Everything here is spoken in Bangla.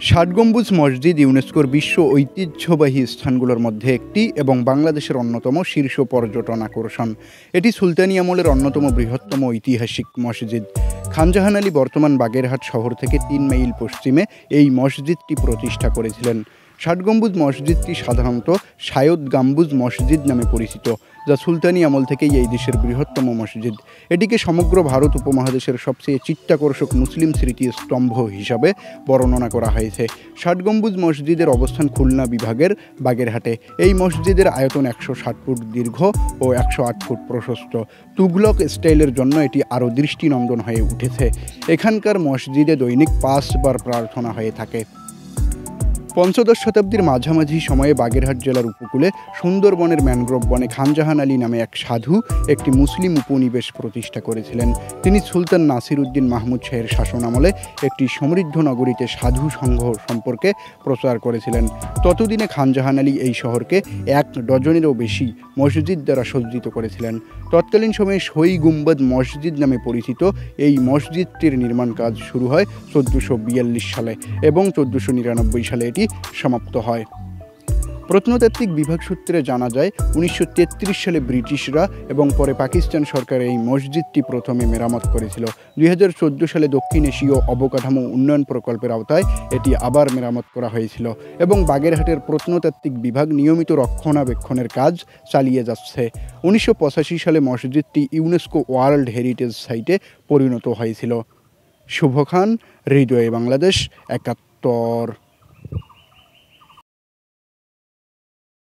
ষাট গম্বুজ মসজিদ ইউনেস্কোর বিশ্ব ঐতিহ্যবাহী স্থানগুলোর মধ্যে একটি এবং বাংলাদেশের অন্যতম শীর্ষ পর্যটন আকর্ষণ। এটি সুলতানি আমলের অন্যতম বৃহত্তম ঐতিহাসিক মসজিদ। খান জাহান আলী বর্তমান বাগেরহাট শহর থেকে ৩ মাইল পশ্চিমে এই মসজিদটি প্রতিষ্ঠা করেছিলেন। ষাট গম্বুজ মসজিদটি সাধারণত শায়দ গাম্বুজ মসজিদ নামে পরিচিত, যা সুলতানি আমল থেকেই এই দেশের বৃহত্তম মসজিদ। এটিকে সমগ্র ভারত উপমহাদেশের সবচেয়ে চিত্তাকর্ষক মুসলিম স্মৃতিস্তম্ভ হিসাবে বর্ণনা করা হয়েছে। ষাট গম্বুজ মসজিদের অবস্থান খুলনা বিভাগের বাগেরহাটে। এই মসজিদের আয়তন ১৬০ ফুট দীর্ঘ ও ১০৮ ফুট প্রশস্ত। তুগলক স্টাইলের জন্য এটি আরও দৃষ্টিনন্দন হয়ে উঠেছে। এখানকার মসজিদে দৈনিক ৫ বার প্রার্থনা হয়ে থাকে। পঞ্চদশ শতাব্দীর মাঝামাঝি সময়ে বাগেরহাট জেলার উপকূলে সুন্দরবনের ম্যানগ্রোভ বনে খান জাহান আলী নামে এক সাধু একটি মুসলিম উপনিবেশ প্রতিষ্ঠা করেছিলেন। তিনি সুলতান নাসির উদ্দিন মাহমুদ শাহের শাসনামলে একটি সমৃদ্ধ নগরীতে সাধু সংঘ সম্পর্কে প্রচার করেছিলেন। ততদিনে খান জাহান আলী এই শহরকে ১ ডজনেরও বেশি মসজিদ দ্বারা সজ্জিত করেছিলেন। তৎকালীন সময়ে সই গুম্বদ মসজিদ নামে পরিচিত এই মসজিদটির নির্মাণ কাজ শুরু হয় ১৪৪২ সালে এবং ১৪৯৯ সালে এটি সমাপ্ত হয়। প্রত্নতাত্ত্বিক বিভাগ সূত্রে জানা যায় ১৯৩৩ সালে ব্রিটিশরা এবং পরে পাকিস্তান সরকার এই মসজিদটি প্রথমে মেরামত করেছিল। ২০১৪ সালে দক্ষিণ এশীয় অবকাঠামো উন্নয়ন প্রকল্পের আওতায় এটি আবার মেরামত করা হয়েছিল এবং বাগেরহাটের প্রত্নতাত্ত্বিক বিভাগ নিয়মিত রক্ষণাবেক্ষণের কাজ চালিয়ে যাচ্ছে। ১৯৮৫ সালে মসজিদটি ইউনেস্কো ওয়ার্ল্ড হেরিটেজ সাইটে পরিণত হয়েছিল। শুভ খান, হৃদয়ে বাংলাদেশ, ৭১।